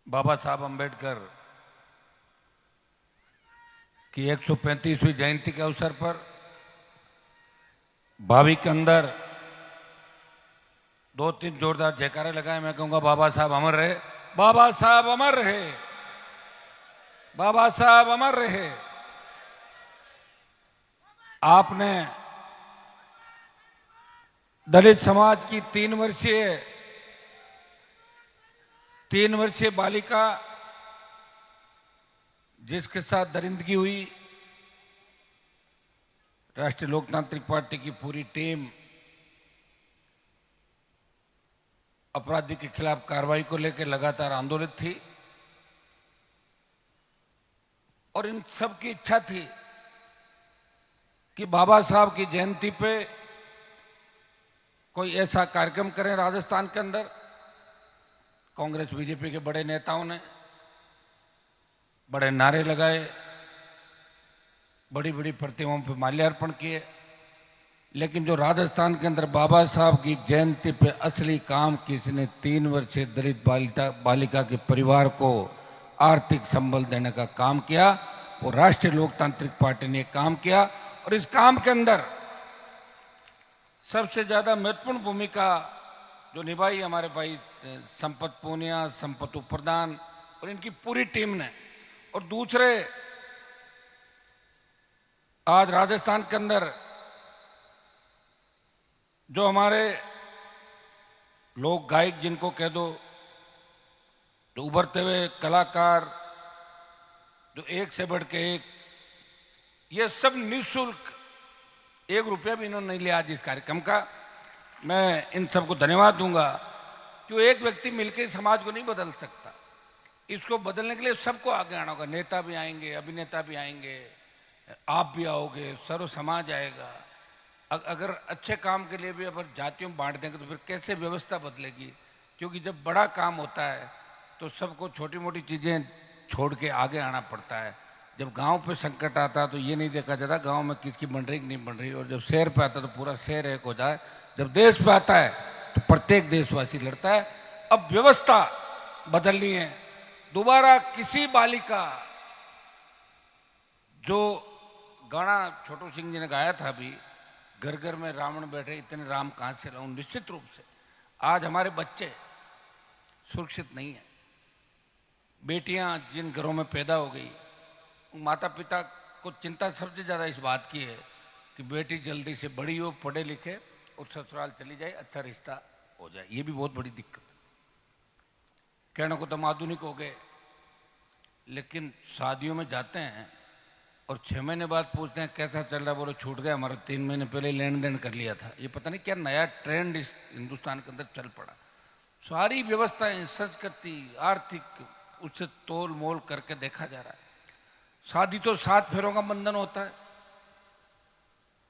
बाबा साहब अम्बेडकर की 135वीं जयंती के अवसर पर भावी के अंदर दो तीन जोरदार जयकारे लगाए। मैं कहूंगा बाबा साहब अमर रहे, बाबा साहब अमर रहे, बाबा साहब अमर रहे। आपने दलित समाज की 3 वर्षीय बालिका जिसके साथ दरिंदगी हुई, राष्ट्रीय लोकतांत्रिक पार्टी की पूरी टीम अपराधी के खिलाफ कार्रवाई को लेकर लगातार आंदोलित थी और इन सब की इच्छा थी कि बाबा साहब की जयंती पे कोई ऐसा कार्यक्रम करें राजस्थान के अंदर। कांग्रेस बीजेपी के बड़े नेताओं ने बड़े नारे लगाए, बड़ी बड़ी प्रतिमाओं पर माल्यार्पण किए, लेकिन जो राजस्थान के अंदर बाबा साहब की जयंती पे असली काम किसी ने 3 वर्षीय दलित बालिका के परिवार को आर्थिक संबल देने का काम किया, वो राष्ट्रीय लोकतांत्रिक पार्टी ने काम किया। और इस काम के अंदर सबसे ज्यादा महत्वपूर्ण भूमिका जो निभाई हमारे भाई संपत पूनिया, संपत प्रधान और इनकी पूरी टीम ने। और दूसरे, आज राजस्थान के अंदर जो हमारे लोक गायक जिनको कह दो, जो उभरते हुए कलाकार, जो एक से बढ़ के एक, ये सब निःशुल्क, 1 रुपया भी इन्होंने नहीं लिया आज इस कार्यक्रम का। मैं इन सबको धन्यवाद दूंगा कि एक व्यक्ति मिलकर समाज को नहीं बदल सकता, इसको बदलने के लिए सबको आगे आना होगा। नेता भी आएंगे, अभिनेता भी आएंगे, आप भी आओगे, सर्व समाज आएगा। अगर अच्छे काम के लिए भी अगर जातियों में बांट देंगे तो फिर कैसे व्यवस्था बदलेगी? क्योंकि जब बड़ा काम होता है तो सबको छोटी मोटी चीज़ें छोड़ के आगे आना पड़ता है। जब गांव पे संकट आता है तो ये नहीं देखा जाता गांव में किसकी बन रही कि नहीं बन रही, और जब शहर पे आता है तो पूरा शहर एक हो जाए। जब देश पे आता है तो प्रत्येक देशवासी लड़ता है। अब व्यवस्था बदलनी है। दोबारा किसी बालिका, जो गाना छोटू सिंह जी ने गाया था अभी, घर घर में रावण बैठे इतने राम कहां से लाऊं, निश्चित रूप से आज हमारे बच्चे सुरक्षित नहीं है। बेटियां जिन घरों में पैदा हो गई, माता पिता को चिंता सबसे ज्यादा इस बात की है कि बेटी जल्दी से बड़ी हो, पढ़े लिखे और ससुराल चली जाए, अच्छा रिश्ता हो जाए। ये भी बहुत बड़ी दिक्कत है। कहने को तो हम आधुनिक हो गए, लेकिन शादियों में जाते हैं और 6 महीने बाद पूछते हैं कैसा चल रहा है, बोलो छूट गया, हमारा 3 महीने पहले लेन देन कर लिया था। ये पता नहीं क्या नया ट्रेंड इस हिंदुस्तान के अंदर चल पड़ा। सारी व्यवस्थाएं, संस्कृति, आर्थिक, उससे तोल मोल करके देखा जा रहा है। शादी तो 7 फेरों का बंधन होता है,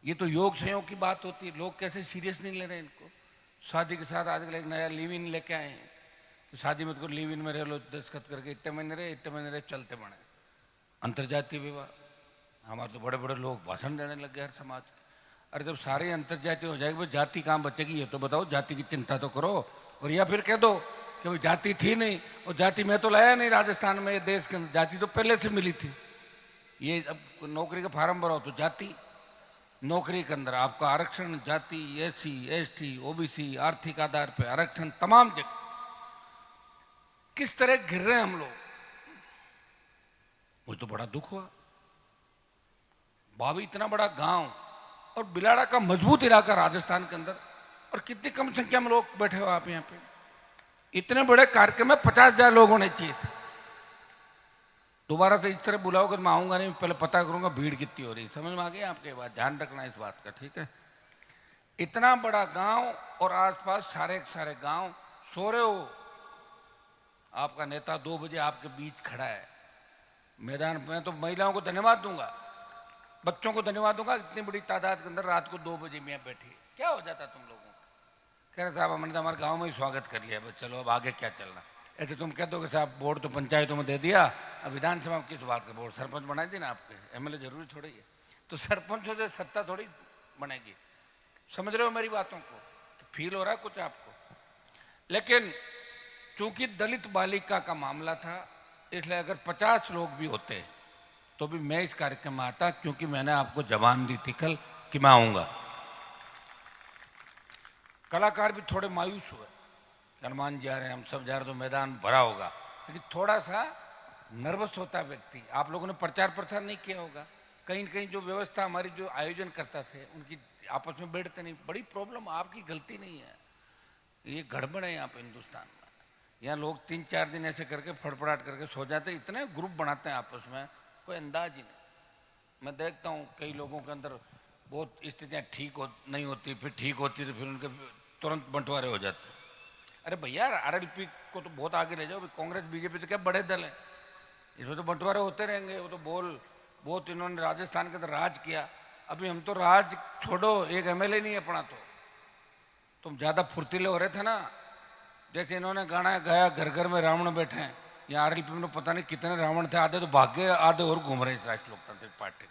ये तो योग संयोग की बात होती है। लोग कैसे सीरियस नहीं ले रहे इनको। शादी के साथ आजकल एक नया लिव इन लेके आए हैं कि शादी में तो लिव इन में रह लो, दस्तखत करके इतने महीने रहे चलते बने। अंतर्जातीय विवाह, हमारे तो बड़े बड़े लोग भाषण देने लग गए हर समाज के। अरे जब सारे अंतर्जातीय हो जाएगी, जाति कहाँ बचेगी? ये तो बताओ, जाति की चिंता तो करो। और या फिर कह दो कि भाई जाति थी नहीं, और जाति मैं तो लाया नहीं राजस्थान में, देश के अंदर जाति तो पहले से मिली थी। ये अब नौकरी का फार्म भराओ तो जाति, नौकरी के अंदर आपका आरक्षण, जाति, SC ST OBC, आर्थिक आधार पर आरक्षण, तमाम जगह किस तरह घिर रहे हैं हम लोग। वो तो बड़ा दुख हुआ। बावी इतना बड़ा गांव और बिलाड़ा का मजबूत इलाका राजस्थान के अंदर, और कितनी कम संख्या में लोग बैठे हो आप यहाँ पे। इतने बड़े कार्यक्रम में 50,000 लोग होने चाहिए थे। दोबारा से इस तरह बुलाओगे तो मैं आऊंगा नहीं, पहले पता करूंगा भीड़ कितनी हो रही। समझ में आ गई आपके बात? ध्यान रखना इस बात का, ठीक है? इतना बड़ा गांव और आसपास सारे सारे गांव सो रहे हो। आपका नेता 2 बजे आपके बीच खड़ा है मैदान में। तो महिलाओं को धन्यवाद दूंगा, बच्चों को धन्यवाद दूंगा, इतनी बड़ी तादाद के अंदर रात को 2 बजे में बैठी। क्या हो जाता तुम लोगों को? कह रहे साहब हमने तो हमारे गांव में ही स्वागत कर लिया, बस चलो अब आगे क्या चलना। ऐसे तुम कह दो कि साहब वोट तो पंचायतों में दे दिया, अब विधानसभा में किस बात का वोट? सरपंच बनाए थे ना आपके, MLA जरूरी थोड़ी है। तो सरपंचों से सत्ता थोड़ी बनेगी। समझ रहे हो मेरी बातों को? तो फील हो रहा है कुछ आपको? लेकिन चूंकि दलित बालिका का मामला था, इसलिए अगर 50 लोग भी होते तो भी मैं इस कार्यक्रम में आता, क्योंकि मैंने आपको जबान दी थी कल कि मैं आऊंगा। कलाकार भी थोड़े मायूस हुए, हनुमान जी आ रहे हैं, हम सब जा रहे तो मैदान भरा होगा, लेकिन थोड़ा सा नर्वस होता व्यक्ति। आप लोगों ने प्रचार प्रसार नहीं किया होगा, कहीं न कहीं जो व्यवस्था हमारी जो आयोजन करता थे उनकी आपस में बैठते नहीं, बड़ी प्रॉब्लम, आपकी गलती नहीं है, ये गड़बड़ है यहाँ पे हिंदुस्तान में। यहाँ लोग 3-4 दिन ऐसे करके फड़फड़ाहट करके सो जाते, इतने ग्रुप बनाते हैं आपस में, कोई अंदाज ही नहीं। मैं देखता हूँ कई लोगों के अंदर बहुत स्थितियाँ नहीं होती, फिर ठीक होती तो फिर उनके तुरंत बंटवारे हो जाते। अरे भैया आरएलपी को तो बहुत आगे ले जाओ, कांग्रेस बीजेपी तो क्या बड़े दल है, इसमें तो बंटवारे होते रहेंगे। वो तो बहुत इन्होंने राजस्थान के अंदर राज किया, अभी हम तो राज छोड़ो, एक एमएलए नहीं है अपना, तो तुम ज्यादा फुर्तीले हो रहे थे ना। जैसे इन्होंने गाना गाया घर घर में रावण बैठे हैं, यहाँ आरएलपी में पता नहीं कितने रावण थे, आधे तो भाग गए, आधे और घूम रहे हैं इस राष्ट्रीय लोकतांत्रिक पार्टी।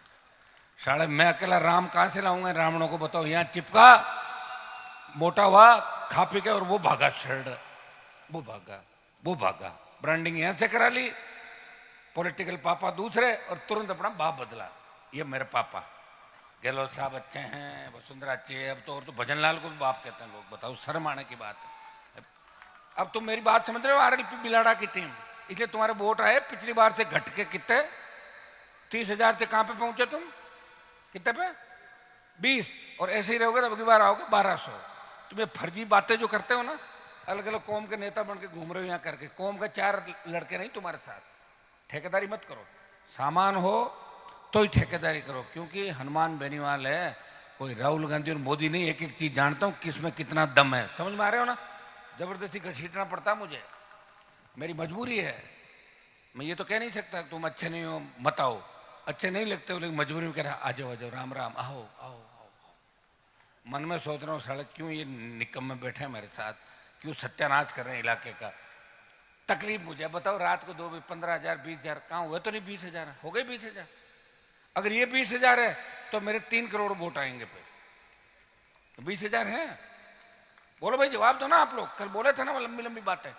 साढ़े मैं अकेला राम कहां से लाऊंगा रावणों को, बताओ। यहाँ चिपका, मोटा हुआ, खा पी के, और वो भागा शर्ट, वो भागा ब्रांडिंग यहां से करा ली, पॉलिटिकल पापा दूसरे, और तुरंत अपना बाप बदला, ये मेरे पापा गहलोत साहब अच्छे हैं, वसुंधरा अच्छी है, अब तो और तो भजन लाल को भी बाप कहते हैं लोग, बताओ, शर्म आने की बात है। अब तुम मेरी बात समझ रहे हो, आरएलपी बिलाड़ा की टीम, इसलिए तुम्हारे वोट आए पिछली बार से घट के कितने, 30,000 से कहां पे पहुंचे तुम, कितने पे, 20, और ऐसे ही रहोगे तो अगली बार आओगे 1200। तुम्हें फर्जी बातें जो करते हो ना, अलग अलग कौम के नेता बन के घूम रहे हो यहाँ करके, कौम का 4 लड़के नहीं तुम्हारे साथ, ठेकेदारी मत करो, सामान हो तो ही ठेकेदारी करो, क्योंकि हनुमान बेनीवाल है, कोई राहुल गांधी और मोदी नहीं, एक एक चीज जानता हूं किसमें कितना दम है, समझ में आ रहे हो ना। जबरदस्ती घसीटना पड़ता मुझे, मेरी मजबूरी है, मैं ये तो कह नहीं सकता तुम अच्छे नहीं हो मत आओ, अच्छे नहीं लगते हो, लेकिन मजबूरी में कह रहा आ जाओ राम राम, आओ आओ आओ। मन में सोच रहा हूँ सड़क क्यों ये निकम में बैठे हैं मेरे साथ, क्यों सत्यानाश कर रहे हैं इलाके का। तकलीफ मुझे बताओ, रात को 2 15,000 20,000 कहाँ हुए, तो नहीं 20,000 हो गए 20,000। अगर ये 20,000 है तो मेरे 3 करोड़ वोट आएंगे, फिर तो 20,000 है। बोलो भाई, जवाब दो ना आप लोग, कल बोले थे ना वो लंबी लंबी बातें,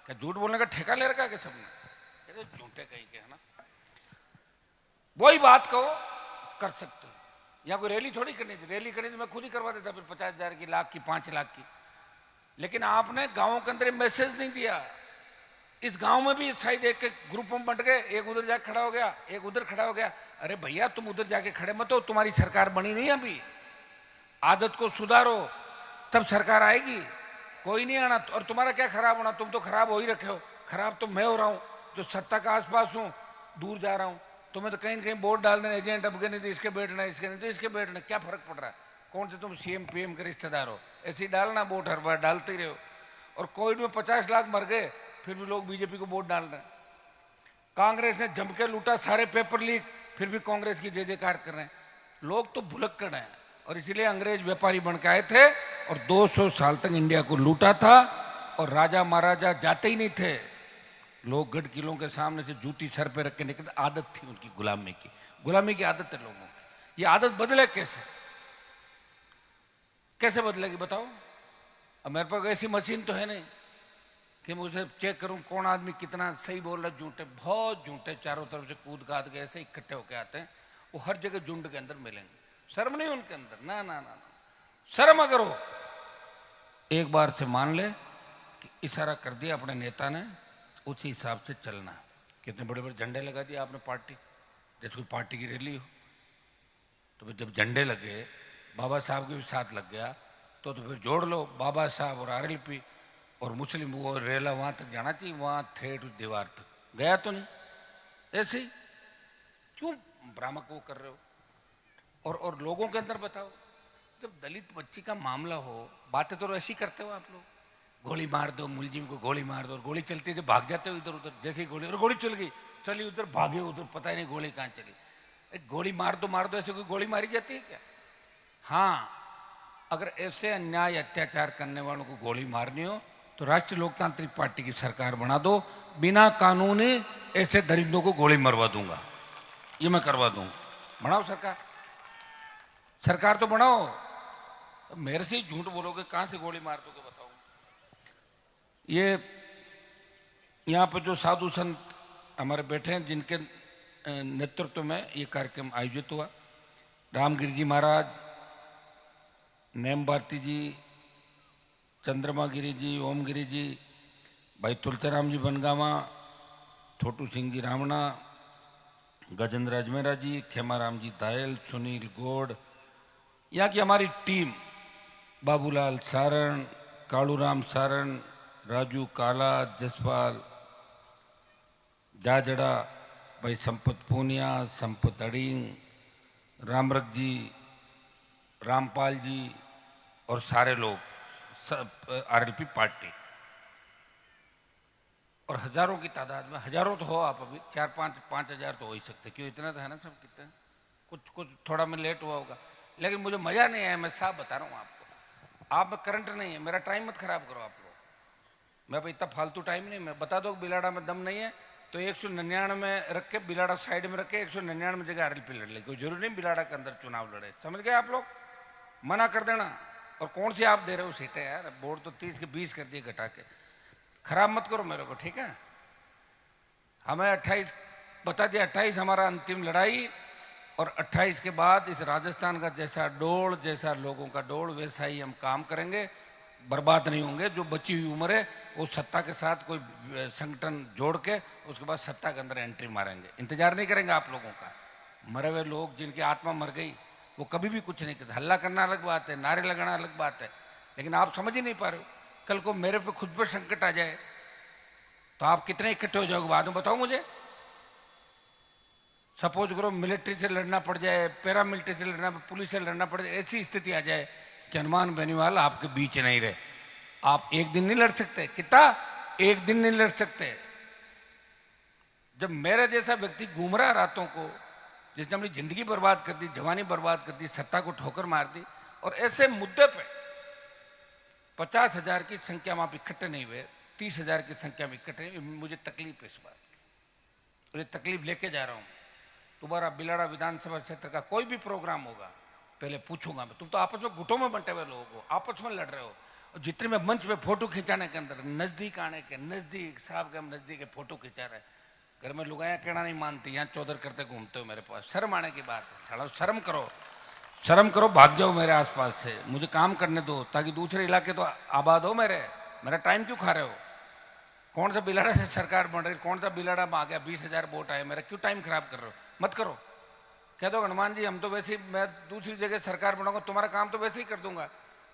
क्या झूठ बोलने का ठेका ले रखा है सबने, झूठे कहीं के है ना। वही बात कहो कर सकते हो, यहाँ कोई रैली थोड़ी करनी थी, रैली करनी थी मैं खुद ही करवा देता, फिर 50,000 की, लाख की, 5 लाख की, लेकिन आपने गांवों के अंदर मैसेज नहीं दिया। इस गांव में भी शायद एक ग्रुप में बंट गए, एक उधर जाके खड़ा हो गया, एक उधर खड़ा हो गया। अरे भैया तुम उधर जाके खड़े मत हो, तुम्हारी सरकार बनी नहीं अभी, आदत को सुधारो तब सरकार आएगी, कोई नहीं आना। और तुम्हारा क्या खराब होना, तुम तो खराब हो ही रखे हो, खराब तो मैं हो रहा हूं जो सत्ता का आसपास हूं, दूर जा रहा हूं। तुम्हें तो कहीं न कहीं वोट डाल देना, एजेंट अब नहीं तो इसके बैठना, इसके नहीं तो इसके बैठना, क्या फर्क पड़ रहा है, कौन से तुम सीएम पीएम के रिश्तेदार हो, ऐसे ही डालना वोट, हर बार डालते ही रहो। और कोविड में 50 लाख मर गए, फिर भी लोग बीजेपी को वोट डाल रहे हैं। कांग्रेस ने जम के लूटा, सारे पेपर लीक, फिर भी कांग्रेस की जय जयकार कर रहे हैं। लोग तो भुलक्कड़ हैं, और इसलिए अंग्रेज व्यापारी बन के आए थे और 200 साल तक इंडिया को लूटा था, और राजा महाराजा जाते ही नहीं थे, लोग गढ़ किलों के सामने से जूती सर पे रख के निकलते, आदत थी उनकी गुलामी की, गुलामी की आदत है लोगों की। ये आदत बदले कैसे, कैसे बदलेगी बताओ। अब मेरे पास ऐसी मशीन तो है नहीं कि मुझे चेक करूं कौन आदमी कितना सही बोल रहा है, झूठे, बहुत झूठे चारों तरफ से कूद काद के ऐसे इकट्ठे होके आते हैं, वो हर जगह झुंड के अंदर मिलेंगे। शर्म नहीं उनके अंदर, ना ना ना, शर्म अगर हो, एक बार से मान ले कि इशारा कर दिया अपने नेता ने, उसी हिसाब से चलना। कितने बड़े बड़े झंडे लगा दिए आपने पार्टी, जैसे कोई पार्टी की रैली हो, तो जब झंडे लगे, बाबा साहब के भी साथ लग गया, तो फिर जोड़ लो बाबा साहब और आरएलपी और मुस्लिम, वो रेला वहां तक जाना चाहिए, वहां ठेठ दीवार तक गया तो नहीं, ऐसे ही क्यों भ्रामक वो कर रहे हो। और लोगों के अंदर बताओ, जब दलित बच्ची का मामला हो, बातें तो ऐसी करते हो आप लोग, गोली मार दो, मुलजिम को गोली मार दो, और गोली चलती है तो भाग जाते हो इधर उधर, जैसे ही गोली, और गोली चल गई, चली उधर, भागे उधर, पता ही नहीं गोली कहाँ चली। गोली मार दो, ऐसे कोई गोली मारी जाती है क्या। हाँ, अगर ऐसे अन्याय अत्याचार करने वालों को गोली मारनी हो तो राष्ट्रीय लोकतांत्रिक पार्टी की सरकार बना दो, बिना कानूनी ऐसे दरिंदों को गोली मरवा दूंगा, ये मैं करवा दूंगा। बनाओ सरकार, सरकार तो बनाओ। मेरे से झूठ बोलोगे, कहां से गोली मार दोगे बताओ। ये यहाँ पर जो साधु संत हमारे बैठे हैं जिनके नेतृत्व में ये कार्यक्रम आयोजित हुआ, रामगिरी जी महाराज, नेम भारती जी, चंद्रमा गिरी जी, ओम गिरी जी, भाई तुलसीराम जी बनगावा, छोटू सिंह जी रामणा, गजेंद्र अजमेरा जी, खेमाराम जी दायल, सुनील गौड़, यहाँ की हमारी टीम, बाबूलाल सारण, कालूराम सारण, राजू काला, जसपाल जाजड़ा, भाई संपत पूनिया, संपत अड़िंग, रामरख जी, रामपाल जी और सारे लोग, सब आरएलपी पार्टी, और हजारों की तादाद में, हजारों तो हो आप अभी, 4-5 हजार तो हो ही सकते, क्यों इतना तो है ना सब, कितने कुछ थोड़ा में लेट हुआ होगा, लेकिन मुझे मजा नहीं आया, मैं साफ बता रहा हूँ आपको। आप में करंट नहीं है, मेरा टाइम मत खराब करो आप लोग, मैं भाई इतना फालतू टाइम नहीं, मैं बता दो बिलाड़ा में दम नहीं है तो 199 में रख के बिलाड़ा साइड में रख के 199 जगह आरएलपी लड़ ले, कोई जरूरी नहीं बिलाड़ा के अंदर चुनाव लड़े, समझ गए आप लोग, मना कर देना। और कौन सी आप दे रहे हो सीटें यार, वोट तो 30 के 20 कर दिए घटा के, खराब मत करो मेरे को, ठीक है। हमें 28 बता दिया, 28 हमारा अंतिम लड़ाई, और 28 के बाद इस राजस्थान का जैसा डोल, जैसा लोगों का डोल, वैसा ही हम काम करेंगे, बर्बाद नहीं होंगे। जो बची हुई उम्र है वो सत्ता के साथ कोई संगठन जोड़ के उसके बाद सत्ता के अंदर एंट्री मारेंगे, इंतजार नहीं करेंगे आप लोगों का। मरे हुए लोग जिनकी आत्मा मर गई वो कभी भी कुछ नहीं करते, हल्ला करना अलग बात है, नारे लगाना अलग बात है, लेकिन आप समझ ही नहीं पा रहे हो। कल को मेरे पे खुद पर संकट आ जाए तो आप कितने इकट्ठे हो जाओगे बाद में, बताओ मुझे। सपोज करो मिलिट्री से लड़ना पड़ जाए, पैरामिलिट्री से लड़ना, पुलिस से लड़ना पड़ जाए, ऐसी स्थिति आ जाए कि हनुमान बेनीवाल आपके बीच नहीं रहे, आप एक दिन नहीं लड़ सकते, कितना एक दिन नहीं लड़ सकते। जब मेरे जैसा व्यक्ति घूम रहा रातों को, जिसने अपनी जिंदगी बर्बाद कर दी, जवानी बर्बाद कर दी, सत्ता को ठोकर मार दी, और ऐसे मुद्दे पे 50,000 की संख्या में आप इकट्ठे नहीं हुए, 30,000 की संख्या में इकट्ठे नहीं, मुझे तकलीफ है इस बात की, मुझे तकलीफ लेके जा रहा हूं। दोबारा बिलाड़ा विधानसभा क्षेत्र का कोई भी प्रोग्राम होगा पहले पूछूंगा मैं, तुम तो आपस में गुटों में बंटे हुए लोगों को आपस में लड़ रहे हो, और जितने में मंच पे फोटो खिंचाने के अंदर नजदीक आने के नजदीक, साहब के हम नजदीक फोटो खिंचा रहे, घर में लुगाया कहना नहीं मानती, यहाँ चौधर करते घूमते हो मेरे पास, शर्म आने की बात है, साला शर्म करो, शर्म करो, भाग जाओ मेरे आसपास से, मुझे काम करने दो ताकि दूसरे इलाके तो आबाद हो मेरा टाइम क्यों खा रहे हो। कौन सा बिलाड़ा से सरकार बन रही, कौन सा बिलाड़ा में आ गया, 20,000 वोट आए, मेरा क्यों टाइम खराब कर रहे हो, मत करो। कह दो हनुमान जी हम तो वैसे ही, मैं दूसरी जगह सरकार बनाऊंगा, तुम्हारा काम तो वैसे ही कर दूंगा,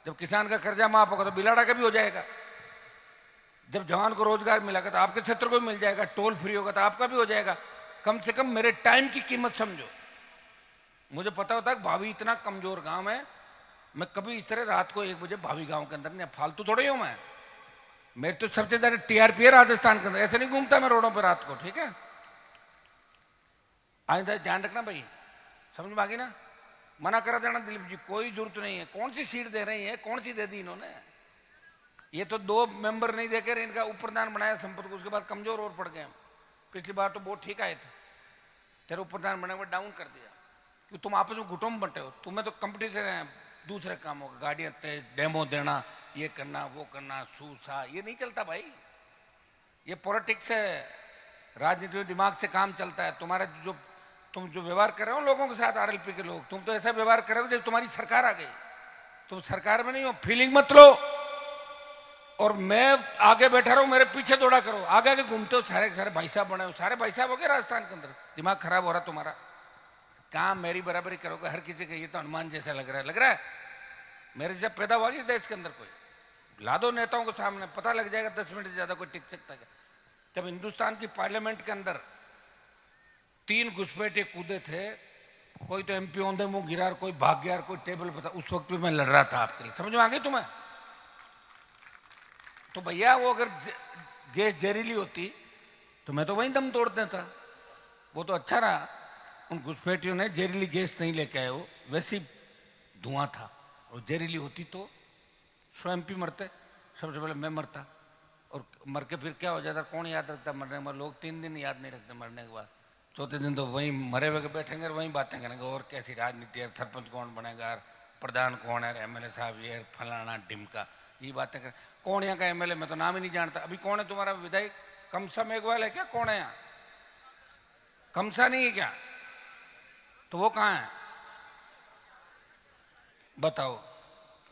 जब किसान का कर्जा माफ होगा तो बिलाड़ा का भी हो जाएगा, जब जवान को रोजगार मिलेगा तो आपके क्षेत्र को भी मिल जाएगा, टोल फ्री होगा तो आपका भी हो जाएगा। कम से कम मेरे टाइम की कीमत समझो। मुझे पता होता है भाभी इतना कमजोर गांव है, मैं कभी इस तरह रात को 1 बजे भाभी गांव के अंदर नहीं, फालतू थोड़े हूं मैं, मेरे तो सबसे ज्यादा टीआरपी है राजस्थान के अंदर, ऐसे नहीं घूमता मैं रोडों पर रात को, ठीक है। आइंदा ध्यान रखना भाई, समझ में आ गई ना, मना करा देना दिलीप जी, कोई जरूरत नहीं है, कौन सी सीट दे रही है, कौन सी दे दी इन्होंने, ये तो 2 मेंबर नहीं देकर इनका उपप्रधान बनाया संपत को, उसके बाद कमजोर और पड़ गए। पिछली बार तो बहुत ठीक आए थे, तेरे उपप्रधान बने हुए डाउन कर दिया, क्यों तुम आपस में घुटों में बंटे हो, तुम्हें तो कंपटीशन है दूसरे कामों का, गाड़ियां तेज, डेमो देना, ये करना वो करना, सूसा, ये नहीं चलता भाई, ये पॉलिटिक्स है, राजनीति में दिमाग से काम चलता है। तुम्हारा जो तुम जो व्यवहार कर रहे हो लोगों के साथ, आरएलपी के लोग, तुम तो ऐसा व्यवहार कर रहे हो जब तुम्हारी सरकार आ गई, तुम सरकार में नहीं हो, फीलिंग मत लो, और मैं आगे बैठा रहा हूं, मेरे पीछे दौड़ा करो, आगे आगे घूमते हो, सारे सारे भाई साहब बने हो, सारे भाई साहब हो गए राजस्थान के अंदर, दिमाग खराब हो रहा तुम्हारा, काम मेरी बराबरी करोगे, हर किसी का ये तो हनुमान जैसा लग रहा है, मेरे जब पैदा हुआ इस देश के अंदर, कोई ला दो नेताओं के सामने, पता लग जाएगा 10 मिनट से ज्यादा कोई टिक सकता है। जब हिंदुस्तान की पार्लियामेंट के अंदर 3 घुसपैठे कूदे थे, कोई तो एमपी औंधे मुंह गिरा, कोई भाग गया, कोई टेबल पर था, उस वक्त भी मैं लड़ रहा था आपके लिए, समझ में आ गई तुम्हें। तो भैया वो अगर गैस जहरीली होती तो मैं तो वहीं दम तोड़ देता, वो तो अच्छा रहा, उन घुसपैठियों ने जहरीली गैस नहीं लेके आए, वो वैसे ही धुआं था, और जहरीली होती तो 100 एमपी मरते, सबसे पहले मैं मरता, और मर के फिर क्या हो जाता, कौन याद रखता मरने के बाद, लोग 3 दिन याद नहीं रखते मरने के बाद, चौथे दिन तो वहीं मरे हुए बैठेंगे और वहीं बातें करेंगे, और कैसी राजनीति है, सरपंच कौन बनेगा, प्रधान कौन है, एमएलए साहब ये फलाना ढिमका, ये बातें करें। कौन यहाँ का एमएलए, मैं तो नाम ही नहीं जानता, अभी कौन है तुम्हारा विधायक, कमसा मेघवाल है क्या? कौन है यहाँ? कमसा नहीं है क्या? तो वो कहाँ है बताओ?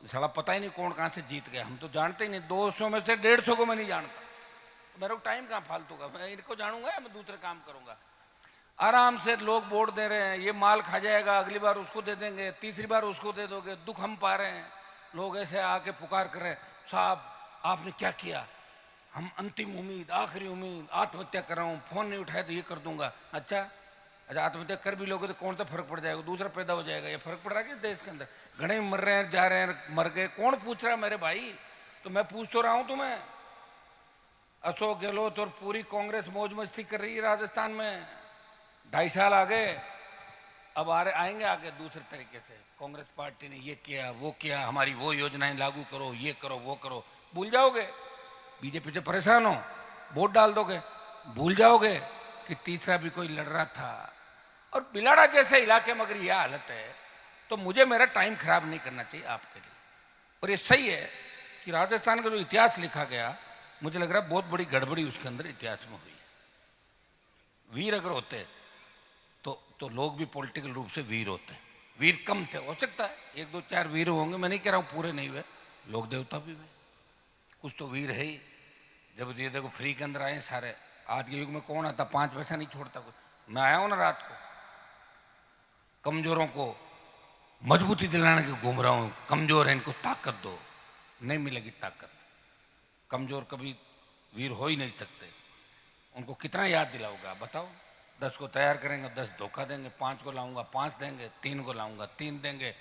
साला पता ही नहीं कौन कहाँ से जीत गया, हम तो जानते ही नहीं। 200 में से 150 को मैं नहीं जानता। मेरे को टाइम कहाँ फालतू का, मैं इनको जानूंगा या मैं दूसरे काम करूंगा? आराम से लोग वोट दे रहे हैं, ये माल खा जाएगा, अगली बार उसको दे देंगे, तीसरी बार उसको दे दोगे। दुख हम पा रहे हैं, लोग ऐसे आके पुकार कर रहे हैं, साहब आपने क्या किया? हम अंतिम उम्मीद, आखिरी उम्मीद, आत्महत्या कर रहा हूँ, फोन नहीं उठाया तो ये कर दूंगा। अच्छा अच्छा, आत्महत्या कर भी लोगे तो कौन सा फर्क पड़ जाएगा? दूसरा पैदा हो जाएगा। ये फर्क पड़ रहा है कि देश के अंदर घने मर रहे हैं, जा रहे हैं, मर गए, कौन पूछ रहा है मेरे भाई? तो मैं पूछ तो रहा हूं तुम्हें। अशोक गहलोत और पूरी कांग्रेस मौज मस्ती कर रही है राजस्थान में, 2.5 साल आ गए, अब आएंगे आगे दूसरे तरीके से। कांग्रेस पार्टी ने ये किया, वो किया, हमारी वो योजनाएं लागू करो, ये करो, वो करो, भूल जाओगे। बीजेपी से परेशान हो, वोट डाल दोगे, भूल जाओगे कि तीसरा भी कोई लड़ रहा था। और बिलाड़ा जैसे इलाके में अगर यह हालत है तो मुझे मेरा टाइम खराब नहीं करना चाहिए आपके लिए। और ये सही है कि राजस्थान का जो इतिहास लिखा गया, मुझे लग रहा है बहुत बड़ी गड़बड़ी उसके अंदर इतिहास में हुई है। वीर अगर होते तो लोग भी पॉलिटिकल रूप से वीर होते। वीर कम थे, हो सकता है 1 2 4 वीर होंगे, मैं नहीं कह रहा हूं पूरे नहीं हुए, लोग देवता भी हुए, कुछ तो वीर है ही। जब ये देखो फ्री के अंदर आए सारे, आज के युग में कौन आता 5 पैसा नहीं छोड़ता कोई। मैं आया हूं ना रात को, कमजोरों को मजबूती दिलाने के घूम रहा हूं। कमजोर है, इनको ताकत दो, नहीं मिलेगी ताकत। कमजोर कभी वीर हो ही नहीं सकते। उनको कितना याद दिलाओगा बताओ? 10 को तैयार करेंगे, 10 धोखा देंगे, 5 को लाऊंगा 5 देंगे, 3 को लाऊंगा 3 देंगे।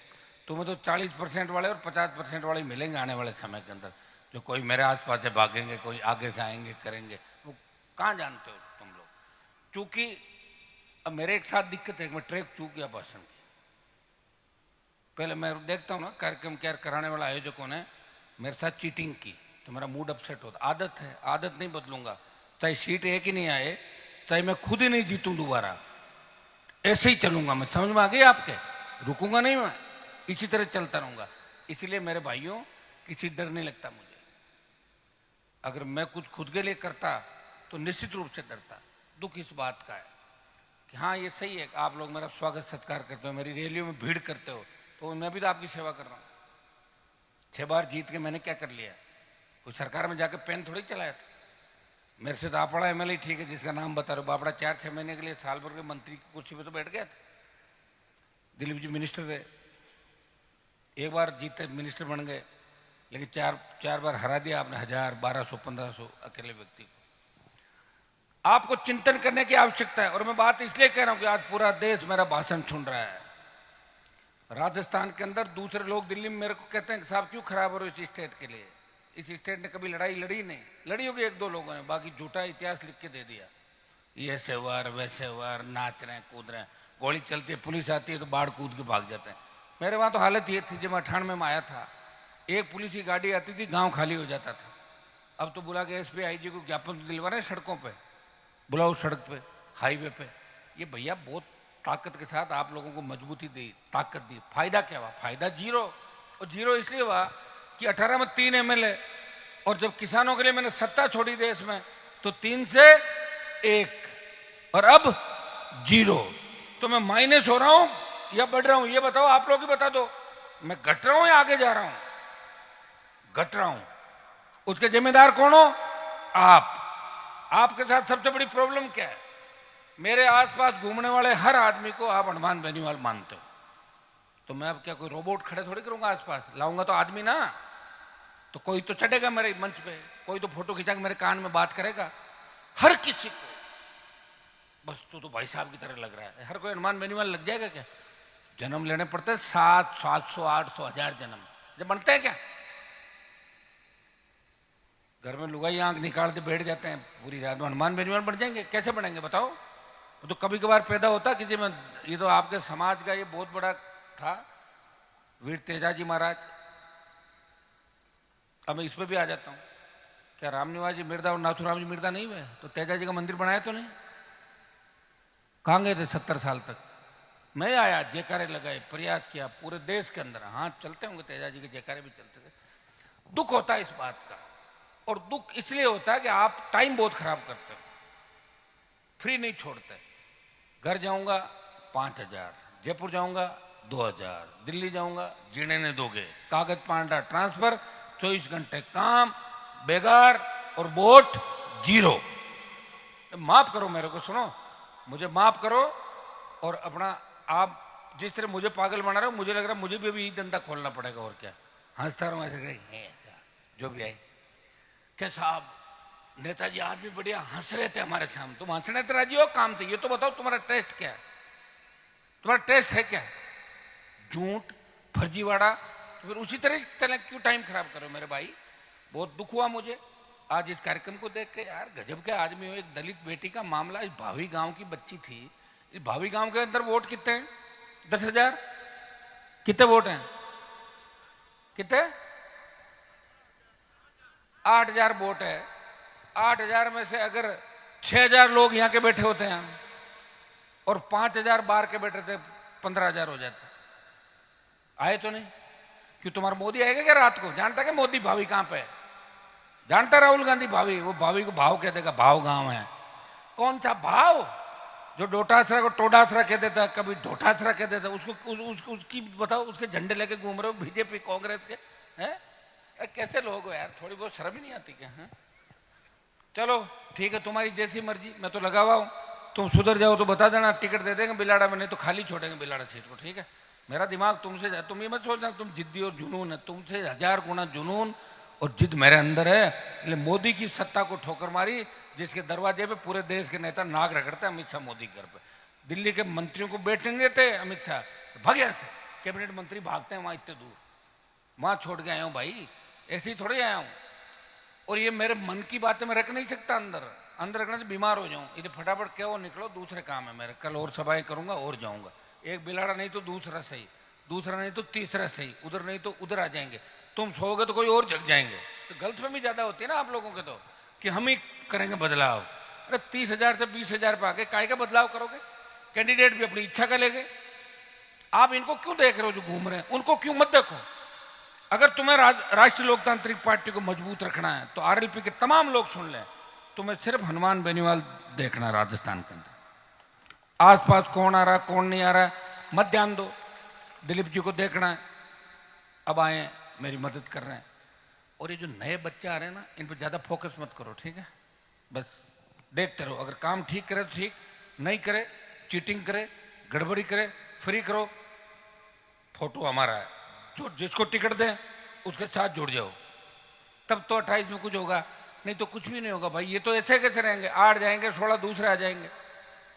तुम्हें तो 40% वाले और 50% वाले मिलेंगे आने वाले समय के अंदर, जो कोई मेरे आसपास से भागेंगे, कोई आगे से आएंगे, करेंगे। वो कहाँ जानते हो तुम लोग? चूंकि अब मेरे एक साथ दिक्कत है, मैं ट्रैक चूक गया भाषण की। पहले मैं देखता हूँ ना कार्यक्रम क्या कराने वाला आयोजकों ने मेरे साथ चीटिंग की तो मेरा मूड अपसेट होता। आदत है, आदत नहीं बदलूंगा, चाहे सीट एक ही नहीं आए, चाहे मैं खुद ही नहीं जीतूं दोबारा, ऐसे ही चलूंगा मैं। समझ में आ गई आपके? रुकूंगा नहीं मैं, इसी तरह चलता रहूंगा। इसलिए मेरे भाइयों, किसी डर नहीं लगता मुझे। अगर मैं कुछ खुद के लिए करता तो निश्चित रूप से डरता। दुख इस बात का है कि हाँ ये सही है, आप लोग मेरा स्वागत सत्कार करते हो, मेरी रैलियों में भीड़ करते हो, तो मैं भी तो आपकी सेवा कर रहा हूँ। 6 बार जीत के मैंने क्या कर लिया? कोई सरकार में जाके पेन थोड़ी चलाया था। मेरे से तो आपड़ा एमएलए ठीक है जिसका नाम बता रहे हो, बापड़ा 4-6 महीने के लिए साल भर के मंत्री की कुर्सी पे तो बैठ गया था। दिलीप जी मिनिस्टर थे, 1 बार जीते मिनिस्टर बन गए, लेकिन 4 बार हरा दिया आपने 1000, 1200, 1500 अकेले व्यक्ति को। आपको चिंतन करने की आवश्यकता है। और मैं बात इसलिए कह रहा हूं कि आज पूरा देश मेरा भाषण सुन रहा है। राजस्थान के अंदर दूसरे लोग दिल्ली में मेरे को कहते हैं कि साहब क्यों खराब हो रहे हो इस स्टेट के लिए? इस स्टेट ने कभी लड़ाई लड़ी नहीं, लड़ी होगी 1-2 लोगों ने, बाकी झूठा इतिहास लिख के दे दिया। ये से वार वैसे वार, नाच रहे हैं, कूद रहे हैं, गोली चलती है, पुलिस आती है तो बाढ़ कूद के भाग जाते हैं। मेरे वहां तो हालत ये थी, जब मैं 98 में आया था, एक पुलिस की गाड़ी आती थी, गांव खाली हो जाता था। अब तो बुला के एसपी आईजी को ज्ञापन दिलवा रहे हैं सड़कों पे, बुलाओ सड़क पे, हाईवे पे। ये भैया बहुत ताकत के साथ आप लोगों को मजबूती दी, ताकत दी। फायदा क्या हुआ? फायदा जीरो। और जीरो इसलिए हुआ कि 18 में 3 एमएलए, और जब किसानों के लिए मैंने सत्ता छोड़ी देश में तो 3 से 1, और अब 0। तो मैं माइनस हो रहा हूं या बढ़ रहा हूं? ये बताओ, आप लोग ही बता दो। मैं घट रहा हूं या आगे जा रहा हूं? घट रहा हूं। उसके जिम्मेदार कौन हो? आप। आपके साथ सबसे बड़ी प्रॉब्लम क्या है? मेरे आसपास घूमने वाले हर आदमी को आप हनुमान बेनीवाल मानते हो, तो मैं अब क्या कोई रोबोट खड़े थोड़ी करूंगा आसपास? लाऊंगा तो आदमी ना, तो कोई तो चढ़ेगा मेरे मंच पे, कोई तो फोटो खिंचा के मेरे कान में बात करेगा। हर किसी को बस तो भाई साहब की तरह लग रहा है। हर कोई हनुमान बेनीवाल लग जाएगा क्या? जन्म लेने पड़ते हैं 700, 800, 1000 जन्म, जब बनते हैं क्या? घर में लुगाई आंख निकाल के बैठ जाते हैं पूरी रात में, हनुमान बेनीवाल बन जाएंगे? कैसे बनेंगे बताओ? तो कभी कभार पैदा होता किसी में। ये तो आपके समाज का ये बहुत बड़ा था, वीर तेजाजी महाराज। अब मैं इस पर भी आ जाता हूं। क्या रामनिवास जी मिर्दा और नाथुराम जी मिर्दा नहीं हुए? तो तेजाजी का मंदिर बनाया तो नहीं? कहां गए थे 70 साल तक? मैं आया, जयकारे लगाए, प्रयास किया पूरे देश के अंदर। हाँ चलते होंगे तेजाजी के जयकारे भी चलते थे। दुख होता है इस बात का। और दुख इसलिए होता है कि आप टाइम बहुत खराब करते हो, फ्री नहीं छोड़ते। घर जाऊंगा 5,000, जयपुर जाऊंगा 2,000, दिल्ली जाऊंगा जीने ने दोगे, कागज पांडा ट्रांसफर, 24 घंटे काम, बेगार और वोट जीरो। तो माफ करो मेरे को, सुनो, मुझे माफ करो। और अपना आप जिस तरह मुझे पागल बना रहे हो, मुझे लग रहा है मुझे भी अभी यही धंधा खोलना पड़ेगा। और क्या हंसता रहूं ऐसे, जो भी आए क्या साहब नेताजी आज भी बढ़िया हंस रहे थे हमारे सामने, तुम हंसने तो राजी हो, काम थे। ये तो बताओ तुम्हारा टेस्ट क्या है, तुम्हारा टेस्ट है क्या? झूठ, फर्जीवाड़ा। तो फिर उसी तरह चले, क्यों टाइम खराब करो मेरे भाई। बहुत दुख हुआ मुझे आज इस कार्यक्रम को देख के, यार गजब के आदमी हो। एक दलित बेटी का मामला, इस भावी गांव की बच्ची थी। इस भावी गांव के अंदर वोट कितने हैं? 10,000। कितने वोट हैं? कितने? 8,000 वोट है। 8,000 में से अगर 6,000 लोग यहाँ के बैठे होते हैं और 5,000 बाहर के बैठे थे, 15,000 हो जाते। आए तो नहीं। क्यों तुम्हारा मोदी आएगा क्या रात को? जानता क्या मोदी भावी कहां पे है? जानता राहुल गांधी भावी? वो भावी को भाव कह देगा, भाव गांव है। कौन सा भाव? जो डोटासरा को टोडासरा कह देता है, कभी ढोटासरा कह देता है। उसकी बताओ, उसके झंडे लेके घूम रहे हो बीजेपी कांग्रेस के हैं? कैसे लोग हो यार, थोड़ी बहुत शर्म ही नहीं आती क्या? है चलो ठीक है, तुम्हारी जैसी मर्जी, मैं तो लगा हुआ हूं। तुम सुधर जाओ तो बता देना, टिकट दे देंगे बिलाड़ा में, नहीं तो खाली छोड़ेंगे बिलाड़ा सीट को। ठीक है, मेरा दिमाग तुमसे, तुम ये मत सोचना तुम जिद्दी और जुनून है, तुमसे 1000 गुना जुनून और जिद मेरे अंदर है। इसलिए मोदी की सत्ता को ठोकर मारी, जिसके दरवाजे पे पूरे देश के नेता नाक रगड़ते हैं। अमित शाह मोदी के घर पे, दिल्ली के मंत्रियों को बैठने नहीं देते अमित शाह, भाग्य से कैबिनेट मंत्री भागते हैं वहां इतने दूर। वहां छोड़ के आया हूं भाई, ऐसे ही थोड़े आया हूं। और ये मेरे मन की बातें मैं रख नहीं सकता अंदर, अंदर रखने से बीमार हो जाऊं। इधर फटाफट क्या वो निकलो, दूसरे काम है मेरे, कल और सभाएं करूंगा और जाऊंगा। एक बिलाड़ा नहीं तो दूसरा सही, दूसरा नहीं तो तीसरा सही, उधर नहीं तो उधर आ जाएंगे। तुम सोओगे तो कोई और जग जाएंगे। तो गलतफहमी ज्यादा होती है ना आप लोगों के, तो कि हम ही करेंगे बदलाव। अरे 30,000 से 20,000 पे आके काय का बदलाव करोगे? कैंडिडेट भी अपनी इच्छा का लेंगे। आप इनको क्यों देख रहे हो जो घूम रहे हैं? उनको क्यों मत देखो। अगर तुम्हें राष्ट्रीय लोकतांत्रिक पार्टी को मजबूत रखना है तो आरएलपी के तमाम लोग सुन लें, तुम्हें सिर्फ हनुमान बेनीवाल देखना राजस्थान के अंदर। आसपास कौन आ रहा कौन नहीं आ रहा मत ध्यान दो, दिलीप जी को देखना है, अब आए मेरी मदद कर रहे हैं। और ये जो नए बच्चे आ रहे हैं ना, इन पर ज्यादा फोकस मत करो, ठीक है? बस देखते रहो, अगर काम ठीक करे तो ठीक, नहीं करे, चीटिंग करे, गड़बड़ी करे, फ्री करो, फोटो हमारा है, जो जिसको टिकट दें उसके साथ जुड़ जाओ, तब तो 28 में कुछ होगा, नहीं तो कुछ भी नहीं होगा भाई। ये तो ऐसे कैसे रहेंगे? 8 जाएंगे 16 दूसरे आ जाएंगे।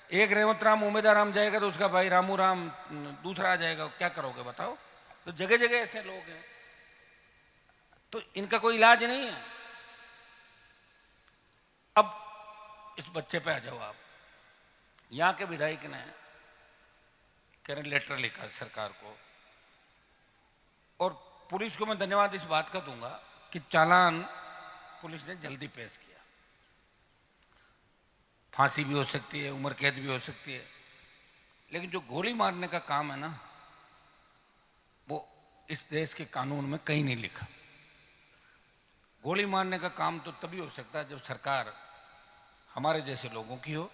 एक रेवंत राम उमेदा राम जाएगा तो उसका भाई रामू राम दूसरा आ जाएगा, क्या करोगे बताओ? तो जगह जगह ऐसे लोग हैं, तो इनका कोई इलाज नहीं है। अब इस बच्चे पे आ जाओ आप। यहां के विधायक ने कह रहे लेटर लिखा सरकार को, और पुलिस को मैं धन्यवाद इस बात का दूंगा कि चालान पुलिस ने जल्दी पेश किया। फांसी भी हो सकती है, उम्र कैद भी हो सकती है, लेकिन जो गोली मारने का काम है ना, वो इस देश के कानून में कहीं नहीं लिखा। गोली मारने का काम तो तभी हो सकता है जब सरकार हमारे जैसे लोगों की हो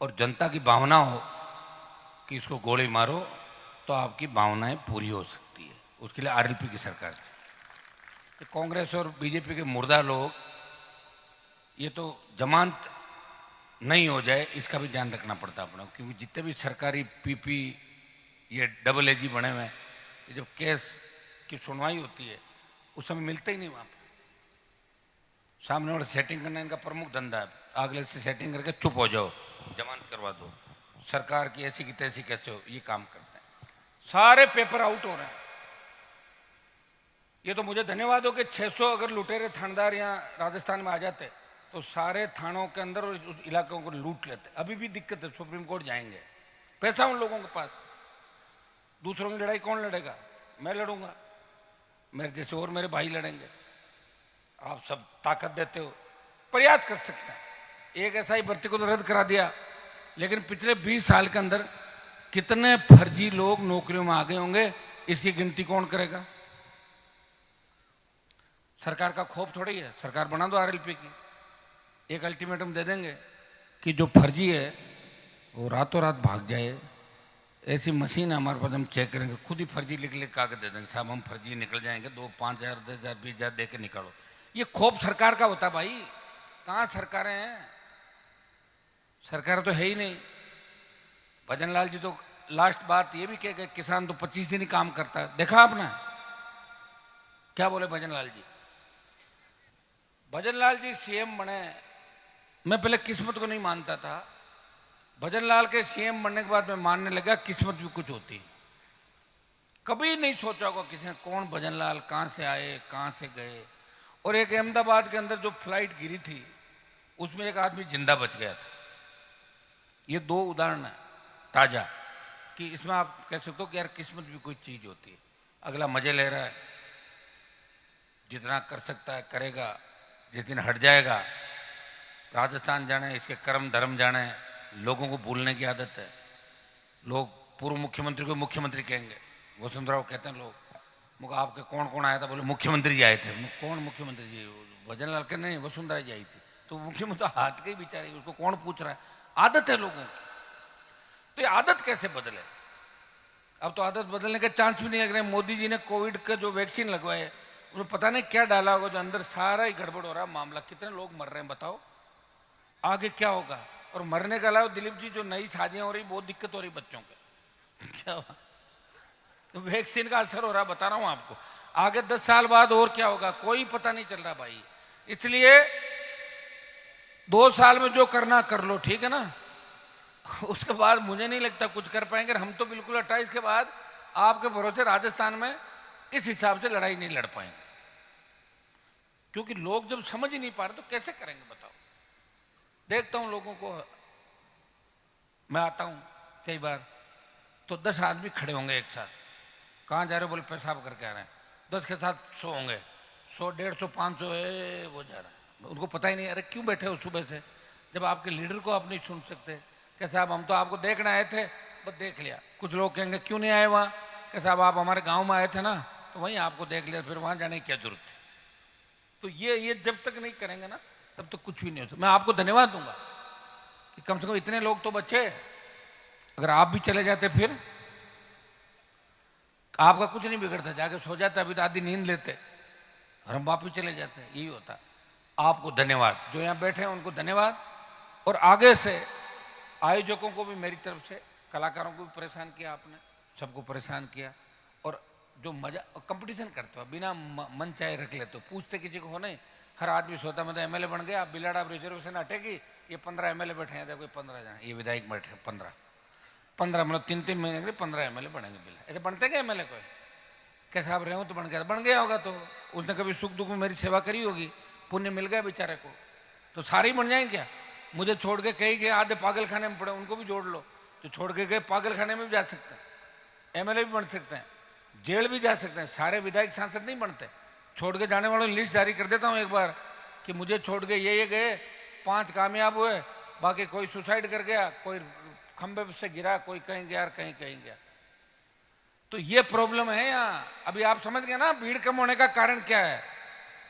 और जनता की भावना हो कि इसको गोली मारो, तो आपकी भावनाएं पूरी हो सकती है। उसके लिए आरएलपी की सरकार थी। कांग्रेस और बीजेपी के मुर्दा लोग, ये तो जमानत नहीं हो जाए इसका भी ध्यान रखना पड़ता अपना, क्योंकि जितने भी सरकारी पीपी ये डबल एजी बने हुए हैं, जब केस की सुनवाई होती है उस समय मिलते ही नहीं वहां पर। सामने वाले सेटिंग करना इनका प्रमुख धंधा है, अगले से सेटिंग करके चुप हो जाओ, जमानत करवा दो। सरकार की ऐसी की तैसी कैसे हो, ये काम करते हैं। सारे पेपर आउट हो रहे हैं। ये तो मुझे धन्यवाद हो कि 600 अगर लुटेरे थानेदार यहाँ राजस्थान में आ जाते तो सारे थानों के अंदर उस इलाकों को लूट लेते। अभी भी दिक्कत है, सुप्रीम कोर्ट जाएंगे, पैसा उन लोगों के पास। दूसरों की लड़ाई कौन लड़ेगा? मैं लड़ूंगा, मेरे जैसे और मेरे भाई लड़ेंगे। आप सब ताकत देते हो, प्रयास कर सकते हैं। एक एसआई भर्ती को तो रद्द करा दिया, लेकिन पिछले 20 साल के अंदर कितने फर्जी लोग नौकरियों में आ गए होंगे, इसकी गिनती कौन करेगा? सरकार का खौफ थोड़ी है, सरकार बना दो आरएलपी की, एक अल्टीमेटम दे देंगे कि जो फर्जी है वो रातों रात भाग जाए। ऐसी मशीन है हमारे पास, हम चेक करेंगे, खुद ही फर्जी लिख लिख कागज दे देंगे, साहब हम फर्जी निकल जाएंगे, 2-5,000 10,000 20,000 दे के निकालो। ये खौफ सरकार का होता भाई। कहाँ सरकारें हैं? सरकार तो है ही नहीं। भजन लाल जी तो लास्ट बात ये भी कह गए, किसान तो 25 दिन ही काम करता है। देखा आपने क्या बोले भजन लाल जी? भजन लाल जी सीएम बने, मैं पहले किस्मत को नहीं मानता था, भजन लाल के सीएम बनने के बाद मैं मानने लगा किस्मत भी कुछ होती। कभी नहीं सोचा होगा किसी ने कौन भजन लाल, कहां से आए कहां से गए। और एक अहमदाबाद के अंदर जो फ्लाइट गिरी थी उसमें एक आदमी जिंदा बच गया था। ये 2 उदाहरण है ताजा कि इसमें आप कह सकते हो कि यार किस्मत भी कोई चीज होती है। अगला मजे ले रहा है, जितना कर सकता है करेगा, जिस दिन हट जाएगा। राजस्थान जाने, इसके कर्म धर्म जाने, लोगों को भूलने की आदत है। लोग पूर्व मुख्यमंत्री को मुख्यमंत्री कहेंगे, वसुंधरा कहते हैं लोग, मुझे आपके कौन कौन आया था? बोले मुख्यमंत्री जी आए थे। कौन मुख्यमंत्री जी? भजन लाल के नहीं, वसुंधरा जी आई थी। तो मुख्यमंत्री हाथ के बेचारे, उसको कौन पूछ रहा है? आदत है लोगों की। तो ये आदत कैसे बदले? अब तो आदत बदलने के चांस भी नहीं लग रहे। मोदी जी ने कोविड का जो वैक्सीन लगवाए, उन्हें पता नहीं क्या डाला होगा जो अंदर सारा ही गड़बड़ हो रहा है मामला। कितने लोग मर रहे हैं बताओ, आगे क्या होगा? और मरने के अलावा दिलीप जी जो नई शादियां हो रही, बहुत दिक्कत हो रही बच्चों के। क्या हुआ? तो वैक्सीन का असर हो रहा, बता रहा हूं आपको। आगे 10 साल बाद और क्या होगा कोई पता नहीं चल रहा भाई। इसलिए 2 साल में जो करना कर लो, ठीक है ना? उसके बाद मुझे नहीं लगता कुछ कर पाएंगे। हम तो बिल्कुल 28 के बाद आपके भरोसे राजस्थान में इस हिसाब से लड़ाई नहीं लड़ पाएंगे, क्योंकि लोग जब समझ ही नहीं पा रहे तो कैसे करेंगे बताओ। देखता हूं लोगों को, मैं आता हूं कई बार तो 10 आदमी खड़े होंगे एक साथ, कहाँ जा रहे हो? बोले पेशाब करके आ रहे हैं। 10 के साथ 100 होंगे, 100 150 500 है वो जा रहा है। उनको पता ही नहीं, अरे क्यों बैठे हो सुबह से? जब आपके लीडर को आप नहीं सुन सकते कि साहब हम तो आपको देखने आए थे, बस देख लिया। कुछ लोग कहेंगे क्यों नहीं आए वहाँ? कि साहब आप हमारे गांव में आए थे ना, तो वहीं आपको देख लिया, फिर वहाँ जाने की क्या जरूरत थी? तो ये जब तक नहीं करेंगे ना तब तक कुछ भी नहीं हो सकता। मैं आपको धन्यवाद दूंगा कि कम से कम इतने लोग तो बचे। अगर आप भी चले जाते फिर आपका कुछ नहीं बिगड़ता, जाके सो जाते, अभी तो आधी नींद लेते और हम वापिस चले जाते। यही होता। आपको धन्यवाद, जो यहाँ बैठे हैं उनको धन्यवाद। और आगे से आयोजकों को भी मेरी तरफ से, कलाकारों को भी परेशान किया आपने, सबको परेशान किया। और जो मजा कंपटीशन करते हो बिना मन चाहे रख लेते हो, पूछते किसी को हो नहीं। हर आदमी सोता मतलब एमएलए बन गया, बिलाड़ा रिजर्वेशन हटेगी, ये 15 एमएलए बैठे हैं, देखो 15 जन, ये विधायक बैठे हैं 15 मतलब 3-3 महीने के 15 एमएलए बनेंगे। बिल ऐसे बनते क्या एमएलए कोई? कैसा आप रहे हो तो बन गया होगा। तो उसने कभी सुख दुख में मेरी सेवा करी होगी, पुण्य मिल गया बेचारे को, तो सारे ही बन जाएंगे क्या? मुझे छोड़ के कहीं गए, आधे पागल खाने में पड़े, उनको भी जोड़ लो। जो छोड़ के गए पागल खाने में भी जा सकते हैं, एमएलए भी बन सकते हैं, जेल भी जा सकते हैं। सारे विधायक सांसद नहीं बनते। छोड़ के जाने वालों की लिस्ट जारी कर देता हूं एक बार कि मुझे छोड़ के ये गए, 5 कामयाब हुए, बाकी कोई सुसाइड कर गया, कोई खंबे से गिरा, कोई कहीं गया, कहीं गया। तो ये प्रॉब्लम है यहाँ। अभी आप समझ गए ना भीड़ कम होने का कारण क्या है?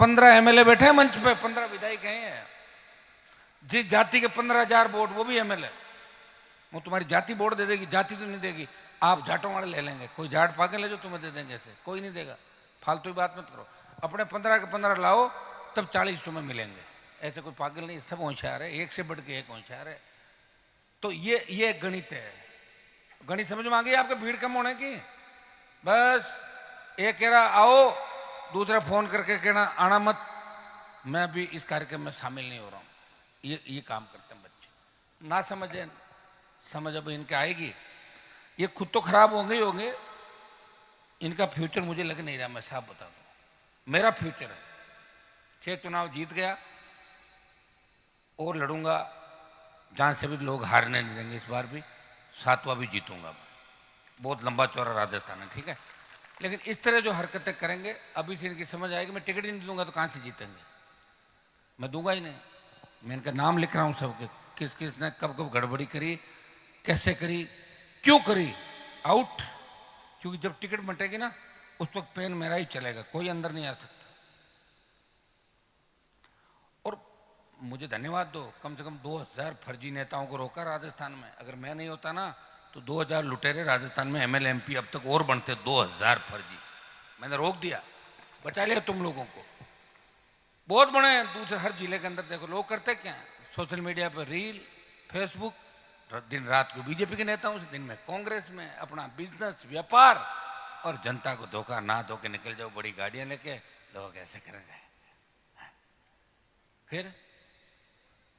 15 एमएलए बैठे हैं मंच पे, 15 विधायक हैं। जिस जाति के 15,000 वोट, वो भी एमएलए, वो तुम्हारी जाति वोट दे देगी, जाति तो नहीं देगी। आप जाटों वाले ले लेंगे, कोई जाट पागल है जो तुम्हें दे देंगे, ऐसे कोई नहीं देगा। फालतू की बात मत करो। अपने 15 के 15 लाओ, तब 40 तुम्हें मिलेंगे। ऐसे कोई पागल नहीं, सब होशियार है, एक से बढ़ के एक होशियार है। तो ये गणित है। गणित समझ में आ गई आपके भीड़ कम होने की? बस एक कह रहा आओ, दूसरा फोन करके कहना आना मत, मैं भी इस कार्यक्रम में शामिल नहीं हो रहा हूं। ये काम करते हैं बच्चे, ना समझे। समझ अब इनके आएगी, ये खुद तो खराब होंगे, इनका फ्यूचर मुझे लग नहीं रहा। मैं साफ बता दूं, मेरा फ्यूचर है। 6 चुनाव जीत गया और लड़ूंगा, जहां से भी लोग हारने नहीं देंगे। इस बार भी 7वां भी जीतूंगा। बहुत लंबा चौड़ा राजस्थान है, ठीक है। लेकिन इस तरह जो हरकतें करेंगे, अभी से इनकी समझ आएगी। मैं टिकट ही नहीं दूंगा तो कहां से जीतेंगे? मैं दूंगा ही नहीं। मैं इनका नाम लिख रहा हूं सबके, किस किस ने कब कब गड़बड़ी करी, कैसे करी, क्यों करी, आउट। क्योंकि जब टिकट बंटेगी ना, उस वक्त पेन मेरा ही चलेगा, कोई अंदर नहीं आ सकता। मुझे धन्यवाद दो, कम से कम 2000 फर्जी नेताओं को रोका राजस्थान में। अगर मैं नहीं होता ना तो 2000 लुटेरे राजस्थान में एमएलए एमपी अब तक और बनते, 2000 फर्जी। मैंने रोक दिया, बचा लिया तुम लोगों को। बहुत बड़े हैं दूसरे हर जिले के अंदर, देखो लोग करते क्या हैं, सोशल मीडिया पर रील, फेसबुक, दिन रात को बीजेपी के नेताओं से, दिन में कांग्रेस में, अपना बिजनेस व्यापार, और जनता को धोखा ना दो के निकल जाओ बड़ी गाड़ियां लेके। लोग ऐसे कर जाए, फिर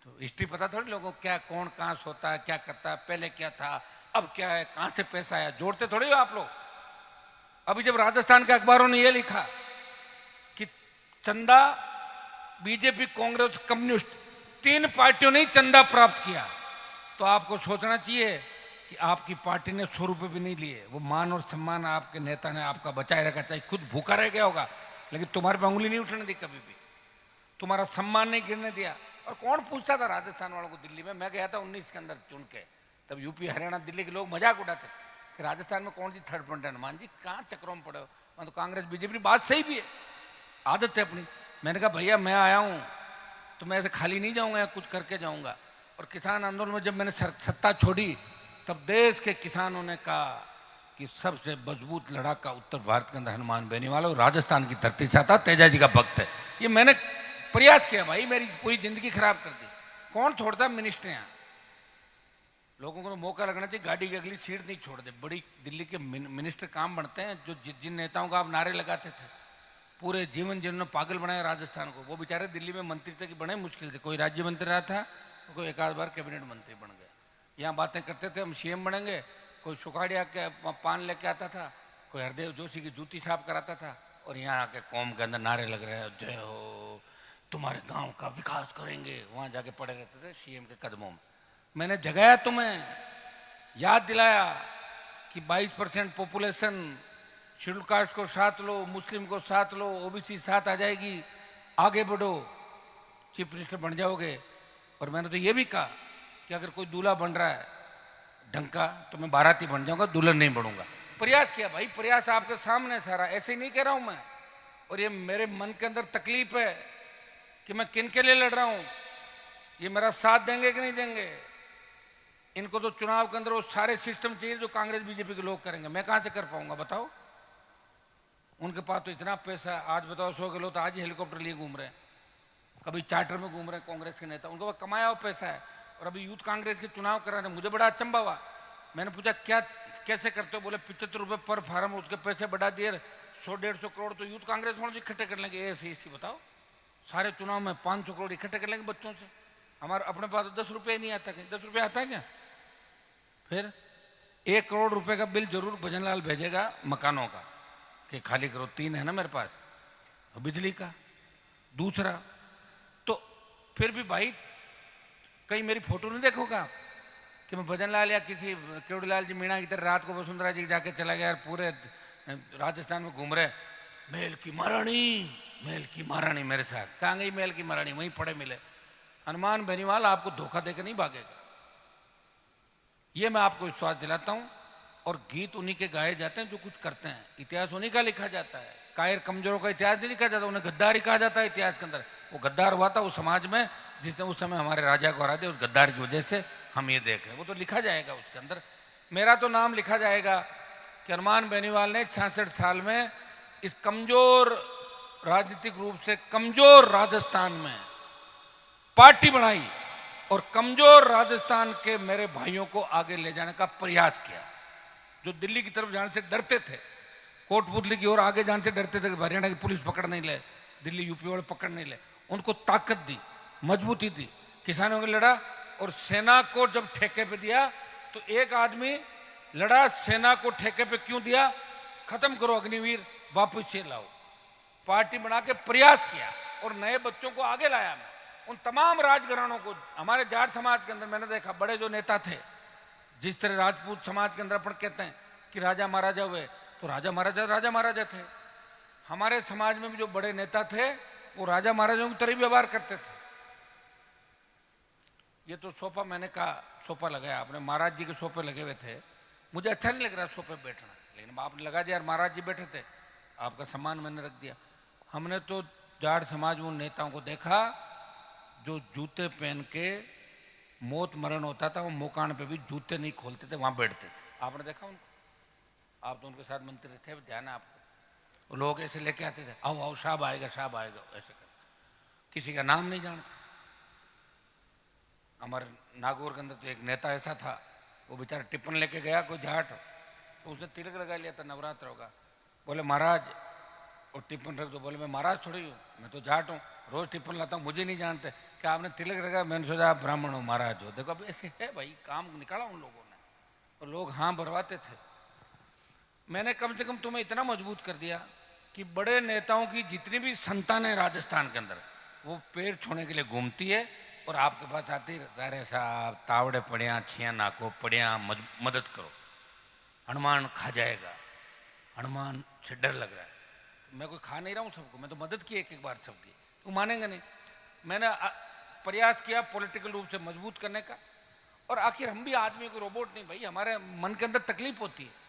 तो हिस्ट्री पता थोड़ी लोगों को, क्या कौन कहां सोता है, क्या करता है, पहले क्या था, अब क्या है, कहां से पैसा आया, जोड़ते थोड़ी हो आप लोग। अभी जब राजस्थान के अखबारों ने यह लिखा कि चंदा बीजेपी, कांग्रेस, कम्युनिस्ट, 3 पार्टियों ने चंदा प्राप्त किया, तो आपको सोचना चाहिए कि आपकी पार्टी ने 100 रुपए भी नहीं लिए। वो मान और सम्मान आपके नेता ने आपका बचाए रखा, चाहे खुद भूखा रह गया होगा, लेकिन तुम्हारे पे उंगली नहीं उठने दी कभी भी, तुम्हारा सम्मान नहीं गिरने दिया। और कौन पूछता था राजस्थान वालों को? दिल्ली में मैं गया था 19 के अंदर चुन के, तब यूपी, हरियाणा, दिल्ली के लोग मजाक उड़ाते थे कि राजस्थान में कौन सी थर्ड फ्रंट है। हनुमान जी कहाँ चक्रों में पड़े हो, मैं तो कांग्रेस बीजेपी, बात सही भी है, आदत है अपनी। मैंने कहा भैया मैं आया हूँ तो मैं ऐसे खाली नहीं जाऊंगा, कुछ करके जाऊंगा। और किसान आंदोलन में जब मैंने सत्ता छोड़ी, तब देश के किसानों ने कहा कि सबसे मजबूत लड़ाका उत्तर भारत के अंदर हनुमान बेनीवाल और राजस्थान की धरती से आता, तेजा जी का भक्त है। ये मैंने प्रयास किया भाई, मेरी पूरी जिंदगी खराब कर दी। कौन छोड़ता मिनिस्टर? यहाँ लोगों को तो मौका लगना चाहिए, गाड़ी की अगली सीट नहीं छोड़ दे। बड़ी दिल्ली के मिनिस्टर काम बनते हैं, जो जिन नेताओं का आप नारे लगाते थे पूरे जीवन, जिन्होंने पागल बनाया राजस्थान को, वो बेचारे दिल्ली में मंत्री थे कि बड़े मुश्किल से, कोई राज्य मंत्री रहा था, कोई एक आध बार कैबिनेट मंत्री बन गए। यहाँ बातें करते थे हम सीएम बनेंगे, कोई सुखाड़िया के पान लेके आता था, कोई हरदेव जोशी की जूती साफ कराता था, और यहाँ आके कौम के अंदर नारे लग रहे हैं, जय हो, तुम्हारे गांव का विकास करेंगे। वहां जाके पड़े रहते थे सीएम के कदमों में। मैंने जगाया तुम्हें, याद दिलाया कि 22% पॉपुलेशन, शेड्यूल कास्ट को साथ लो, मुस्लिम को साथ लो, ओबीसी साथ आ जाएगी, आगे बढ़ो, चीफ मिनिस्टर बन जाओगे। और मैंने तो ये भी कहा कि अगर कोई दूल्हा बन रहा है ढंग का तो मैं बाराती बन जाऊंगा, दुल्हन नहीं बनूंगा। प्रयास किया भाई, प्रयास आपके सामने सारा, ऐसे ही नहीं कह रहा हूं मैं। और ये मेरे मन के अंदर तकलीफ है कि मैं किन के लिए लड़ रहा हूं, ये मेरा साथ देंगे कि नहीं देंगे। इनको तो चुनाव के अंदर वो सारे सिस्टम चाहिए जो कांग्रेस बीजेपी के लोग करेंगे, मैं कहां से कर पाऊंगा बताओ। उनके पास तो इतना पैसा है, आज बताओ 100 किलो तो आज ही हेलीकॉप्टर लिए घूम रहे हैं, कभी चार्टर में घूम रहे हैं कांग्रेस के नेता, उनके पास कमाया हुआ पैसा है। और अभी यूथ कांग्रेस के चुनाव करा रहे, मुझे बड़ा अचंभा हुआ। मैंने पूछा क्या कैसे करते हो, बोले 75 रुपए पर फार्म, उसके पैसे बढ़ा दिए, 100-150 करोड़ तो यूथ कांग्रेस वालों इकट्ठे कर लेंगे। ऐसी बताओ, सारे चुनाव में 500 करोड़ इकट्ठे कर लेंगे बच्चों से। हमारे अपने पास तो 10 रुपये नहीं आता, कहीं 10 रुपये आता है क्या? फिर 1 करोड़ रुपए का बिल जरूर भजनलाल भेजेगा मकानों का कि खाली करो, 3 है ना मेरे पास, बिजली का। दूसरा तो फिर भी भाई कहीं मेरी फोटो नहीं देखोगा कि मैं भजनलाल या किसी केवड़ीलाल जी मीणा की तरह रात को वसुंधरा जी जाके चला गया, पूरे राजस्थान में घूम रहे, महल की महारानी, महल की महारानी मेरे साथ। कहाँ गई महल की महारानी? वहीं पड़े मिले। हनुमान बेनीवाल आपको धोखा देकर नहीं भागेगा, ये मैं आपको विश्वास दिलाता हूं। और गीत उन्हीं के गाए जाते हैं जो कुछ करते हैं, इतिहास उन्हीं का लिखा जाता है। कायर कमजोरों का इतिहास नहीं लिखा जाता, उन्हें गद्दारी कहा जाता है इतिहास के अंदर। वो गद्दार हुआ था उस समाज में जिसने उस समय हमारे राजा को हरा दिया, उस गद्दार की वजह से हम ये देख रहे हैं। वो तो लिखा जाएगा उसके अंदर, मेरा तो नाम लिखा जाएगा कि हनुमान बेनीवाल ने 66 साल में इस कमजोर, राजनीतिक रूप से कमजोर राजस्थान में पार्टी बनाई और कमजोर राजस्थान के मेरे भाइयों को आगे ले जाने का प्रयास किया। जो दिल्ली की तरफ जाने से डरते थे, कोटपुतली की ओर आगे जाने से डरते थे कि हरियाणा की पुलिस पकड़ नहीं ले, दिल्ली यूपी वाले पकड़ नहीं ले, उनको ताकत दी, मजबूती दी, किसानों के लड़ा। और सेना को जब ठेके पे दिया तो एक आदमी लड़ा, सेना को ठेके पे क्यों दिया? खत्म करो अग्निवीर, वापस से लाओ। पार्टी बना के प्रयास किया और नए बच्चों को आगे लाया। मैं उन तमाम राजघरानों को, हमारे जाट समाज के अंदर मैंने देखा बड़े जो नेता थे, जिस तरह राजपूत समाज के अंदर अपन कहते हैं कि राजा महाराजा हुए, तो राजा महाराजा थे। हमारे समाज में भी जो बड़े नेता थे वो राजा महाराजाओं की तरह व्यवहार करते थे। ये तो सोफा, मैंने कहा सोफा लगाया आपने, महाराज जी के सोफे लगे हुए थे, मुझे अच्छा नहीं लग रहा सोफे बैठना, लेकिन आपने लगा दिया, महाराज जी बैठे थे, आपका सम्मान मैंने रख दिया। हमने तो जाट समाज में उन नेताओं को देखा जो जूते पहन के मौत मरण होता था वो मोकान पे भी जूते नहीं खोलते थे, वहां बैठते थे। आपने देखा उनको? आप तो उनके साथ मंत्री थे, ध्यान है आपको। लोग ऐसे लेके आते थे, आओ आओ साहब आएगा साहब आएगा, ऐसे कर, किसी का नाम नहीं जानते। हमारे नागौर के अंदर तो एक नेता ऐसा था, वो बेचारा टिप्पण लेके गया कोई जाट, तो उसने तिलक लगा लिया था, नवरात्र होगा, बोले महाराज और टिप्पण रख दो। बोले मैं महाराज थोड़ी हूँ, मैं तो जाट हूँ, रोज टिप्पण लाता हूँ, मुझे नहीं जानते क्या आपने तिलक रखा? मैंने सोचा आप ब्राह्मण हो महाराज हो। देखो अब ऐसे है भाई, काम निकाला उन लोगों ने और लोग हाँ भरवाते थे। मैंने कम से कम तुम्हें इतना मजबूत कर दिया कि बड़े नेताओं की जितनी भी संतान है राजस्थान के अंदर, वो पेड़ छोड़ने के लिए घूमती है और आपके पास आती, सारे साहब तावड़े पड़िया छिया नाको पड़िया, मदद करो, हनुमान खा जाएगा, हनुमान से डर लग रहा है। मैं कोई खा नहीं रहा हूँ सबको, मैं तो मदद की एक एक बार सबकी, तो मानेंगे नहीं। मैंने प्रयास किया पॉलिटिकल रूप से मजबूत करने का, और आखिर हम भी आदमी को रोबोट नहीं भाई, हमारे मन के अंदर तकलीफ होती है।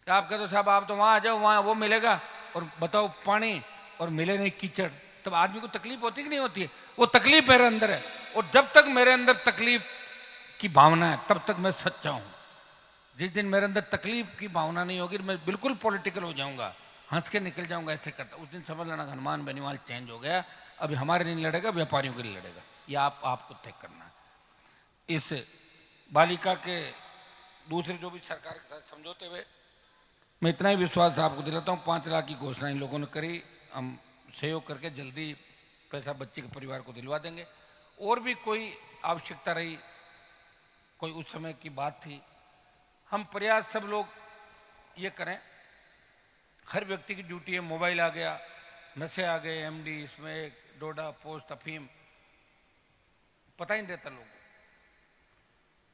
क्या आप कहते हो साहब आप तो वहां आ जाओ, वहां वो मिलेगा, और बताओ पानी और मिले नहीं कीचड़, तब आदमी को तकलीफ होती कि नहीं होती है? वो तकलीफ मेरे अंदर है, और जब तक मेरे अंदर तकलीफ की भावना है तब तक मैं सच्चा हूं। जिस दिन मेरे अंदर तकलीफ की भावना नहीं होगी, मैं बिल्कुल पॉलिटिकल हो जाऊंगा, हंस के निकल जाऊंगा, ऐसे करता, उस दिन समझ लेना हनुमान बेनीवाल चेंज हो गया। अभी हमारे लिए लड़ेगा, व्यापारियों के लिए लड़ेगा, ये आपको तय करना है। इस बालिका के दूसरे जो भी सरकार के साथ समझौते हुए, मैं इतना ही विश्वास आपको दिलाता हूँ, 5 लाख की घोषणा इन लोगों ने करी, हम सहयोग करके जल्दी पैसा बच्चे के परिवार को दिलवा देंगे। और भी कोई आवश्यकता रही, कोई उस समय की बात थी, हम प्रयास सब लोग ये करें। हर व्यक्ति की ड्यूटी है, मोबाइल आ गया, नशे आ गए, एमडी, इसमें डोडा पोस्ट अफीम, पता ही नहीं रहता लोग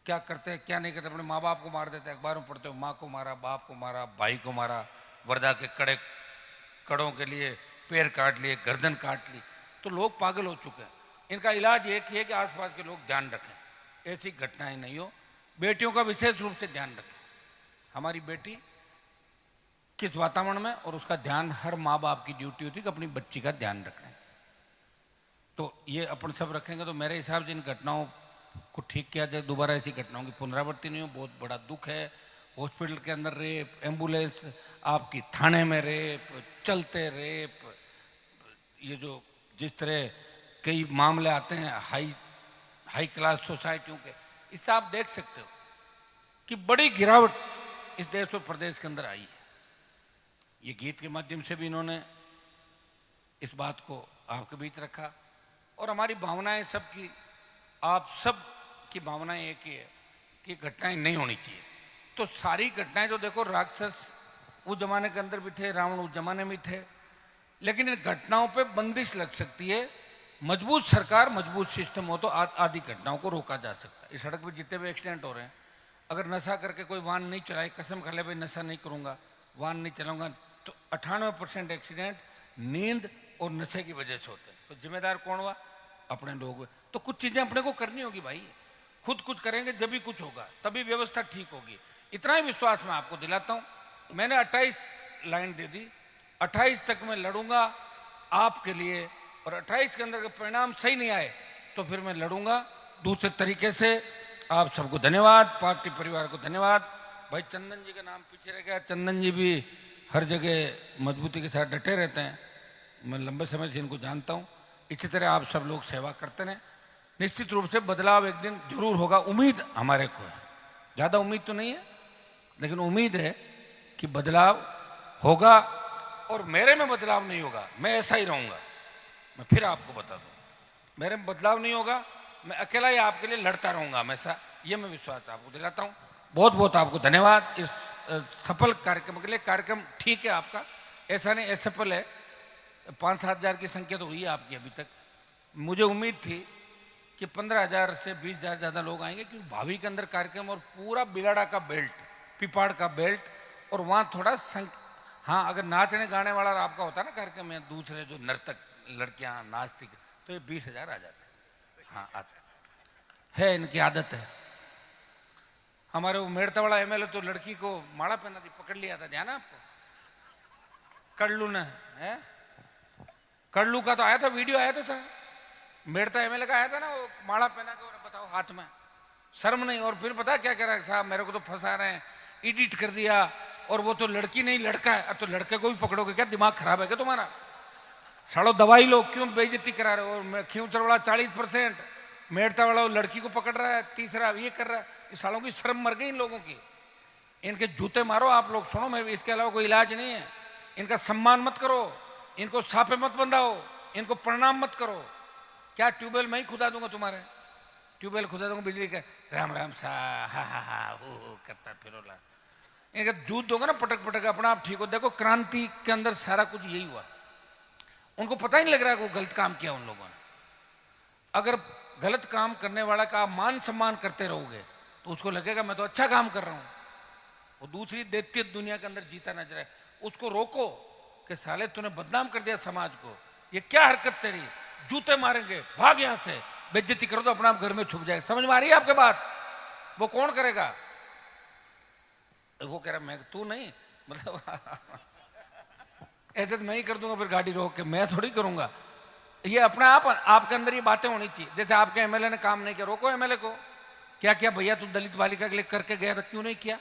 क्या करते हैं क्या नहीं करते। अपने माँ बाप को मार देते हैं, अखबारों में पढ़ते हो, माँ को मारा, बाप को मारा, भाई को मारा, वर्दा के कड़ों के लिए पैर काट लिए, गर्दन काट ली। तो लोग पागल हो चुके हैं। इनका इलाज एक ही है कि आसपास के लोग ध्यान रखें, ऐसी घटनाएं नहीं हो। बेटियों का विशेष रूप से ध्यान रखें, हमारी बेटी किस वातावरण में, और उसका ध्यान हर माँ बाप की ड्यूटी होती है कि अपनी बच्ची का ध्यान रखना है। तो ये अपन सब रखेंगे तो मेरे हिसाब से इन घटनाओं को ठीक किया जाए, दोबारा ऐसी घटनाओं की पुनरावृत्ति नहीं हो। बहुत बड़ा दुख है, हॉस्पिटल के अंदर रेप, एम्बुलेंस आपकी थाने में रेप, चलते रेप, ये जो जिस तरह कई मामले आते हैं हाई क्लास सोसाइटियों के, इससे आप देख सकते हो कि बड़ी गिरावट इस देश और प्रदेश के अंदर आई है। ये गीत के माध्यम से भी इन्होंने इस बात को आपके बीच रखा, और हमारी भावनाएं सबकी, आप सब की भावनाएं एक ही है कि घटनाएं नहीं होनी चाहिए। तो सारी घटनाएं जो देखो, राक्षस उस जमाने के अंदर भी थे, रावण उस जमाने में थे, लेकिन इन घटनाओं पे बंदिश लग सकती है। मजबूत सरकार, मजबूत सिस्टम हो तो आदि घटनाओं को रोका जा सकता है। इस सड़क पर जितने भी एक्सीडेंट हो रहे हैं, अगर नशा करके कोई वाहन नहीं चलाए, कसम खा ले भाई नशा नहीं करूंगा, वाहन नहीं चलाऊंगा, तो 98% एक्सीडेंट नींद और नशे की वजह से होते हैं। तो जिम्मेदार कौन हुआ? अपने लोग। तो कुछ चीजें अपने को करनी होगी भाई, खुद कुछ करेंगे जब भी कुछ होगा, तभी व्यवस्था ठीक होगी। इतना ही विश्वास मैं आपको दिलाता हूं। मैंने 28 लाइन दे दी, 28 तक मैं लड़ूंगा आपके लिए, और 28 के अंदर परिणाम सही नहीं आए तो फिर मैं लड़ूंगा दूसरे तरीके से। आप सबको धन्यवाद, पार्टी परिवार को धन्यवाद। भाई चंदन जी का नाम पीछे रह गया, चंदन जी भी हर जगह मजबूती के साथ डटे रहते हैं, मैं लंबे समय से इनको जानता हूँ। इसी तरह आप सब लोग सेवा करते रहें, निश्चित रूप से बदलाव एक दिन जरूर होगा, उम्मीद हमारे को है। ज़्यादा उम्मीद तो नहीं है, लेकिन उम्मीद है कि बदलाव होगा, और मेरे में बदलाव नहीं होगा, मैं ऐसा ही रहूँगा। मैं फिर आपको बता दूँ, मेरे में बदलाव नहीं होगा, मैं अकेला ही आपके लिए लड़ता रहूँगा हमेशा, ये मैं विश्वास आपको दिलाता हूँ। बहुत बहुत आपको धन्यवाद इस सफल कार्यक्रम के लिए। कार्यक्रम ठीक है आपका, ऐसा नहीं असफल है। 5-7 हज़ार की संख्या तो हुई है आपकी अभी तक। मुझे उम्मीद थी कि 15,000 से 20,000 ज़्यादा लोग आएंगे, क्योंकि भावी के अंदर कार्यक्रम, और पूरा बिलाड़ा का बेल्ट, पिपाड़ का बेल्ट, और वहाँ थोड़ा हाँ अगर नाचने गाने वाला आपका होता ना कार्यक्रम में, दूसरे जो नर्तक लड़कियाँ नाचती, तो ये 20,000 आ जाते। हाँ आते है, इनकी आदत है। हमारे वो मेड़तावाड़ा एमएलए तो लड़की को माला पहना थी, पकड़ लिया था, ध्यान है आपको? कड़लू ने, है कड़लू का तो आया था, वीडियो आया तो था, मेड़ता एमएलए का आया था ना, वो माला पहना के, और बताओ हाथ में शर्म नहीं। और फिर पता क्या कह रहा है, साहब मेरे को तो फंसा रहे हैं, एडिट कर दिया, और वो तो लड़की नहीं लड़का है। तो लड़के को भी पकड़ोगे क्या? दिमाग खराब है क्या तुम्हारा? साड़ो दवाई लो, क्यों बेइज्जती करा रहे हो? और खींचड़ वाला 40%, मेड़ता वाला वो लड़की को पकड़ रहा है, तीसरा ये कर रहा है। इस सालों की शर्म मर गई इन लोगों की। इनके जूते मारो आप लोग। सुनो, मैं इसके अलावा कोई इलाज नहीं है। इनका सम्मान मत करो, इनको सापे मत बंधाओ, इनको प्रणाम मत करो। क्या ट्यूबवेल मैं ही खुदा दूंगा तुम्हारे? ट्यूबवेल खुदा दूंगा बिजली का, राम राम सा हा हा हा हो करता फिरो ला। इनका जूत दोगे ना पटक पटक, अपना आप ठीक हो। देखो क्रांति के अंदर सारा कुछ यही हुआ। उनको पता ही नहीं लग रहा है कि वो गलत काम किया उन लोगों ने। अगर गलत काम करने वाला का आप मान सम्मान करते रहोगे तो उसको लगेगा मैं तो अच्छा काम कर रहा हूं। वो दूसरी दैत्य दुनिया के अंदर जीता नजर है। उसको रोको कि साले तूने बदनाम कर दिया समाज को, ये क्या हरकत तेरी, जूते मारेंगे, भाग यहां से, बेइज्जती करो तो अपना आप घर में छुप जाएगा। समझ में आ रही है आपके बात? वो कौन करेगा? वो कह रहा मैं, तू नहीं, मतलब ऐसे तो मैं ही कर दूंगा फिर गाड़ी रोक के, मैं थोड़ी करूंगा। ये अपने आप आपके अंदर ये बातें होनी चाहिए। जैसे आपके एमएलए ने काम नहीं किया, रोको एमएलए को। क्या किया भैया, तू दलित बालिका के लिए करके गया था, क्यों नहीं किया?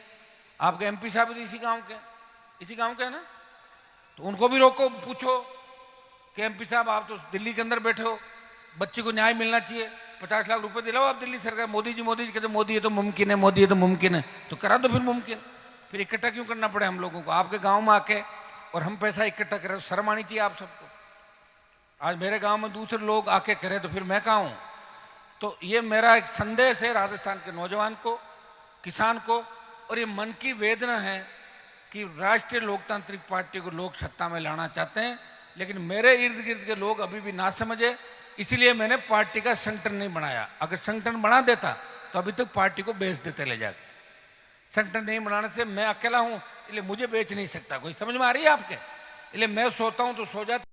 आपके एमपी साहब भी इसी गांव के है ना, तो उनको भी रोको, पूछो कि एमपी साहब आप तो दिल्ली के अंदर बैठे हो, बच्चे को न्याय मिलना चाहिए, 50 लाख रुपए दिलाओ आप दिल्ली सरकार। मोदी जी कहते मोदी ये तो मुमकिन है, मोदी ये तो मुमकिन है, तो करा दो फिर मुमकिन। फिर इकट्ठा क्यों करना पड़े हम लोगों को आपके गाँव में आके, और हम पैसा इकट्ठा करें? शर्म आनी चाहिए आप सबको। आज मेरे गांव में दूसरे लोग आके करें तो फिर मैं कहाँ हूं? तो ये मेरा एक संदेश है राजस्थान के नौजवान को, किसान को, और ये मन की वेदना है कि राष्ट्रीय लोकतांत्रिक पार्टी को लोग सत्ता में लाना चाहते हैं, लेकिन मेरे इर्द गिर्द के लोग अभी भी ना समझे। इसलिए मैंने पार्टी का संगठन नहीं बनाया। अगर संगठन बना देता तो अभी तक पार्टी को बेच देते ले जाके। संगठन नहीं बनाने से, मैं अकेला हूं इसलिए मुझे बेच नहीं सकता कोई। समझ में आ रही है आपके? इसलिए मैं सोता हूं तो सो जाता।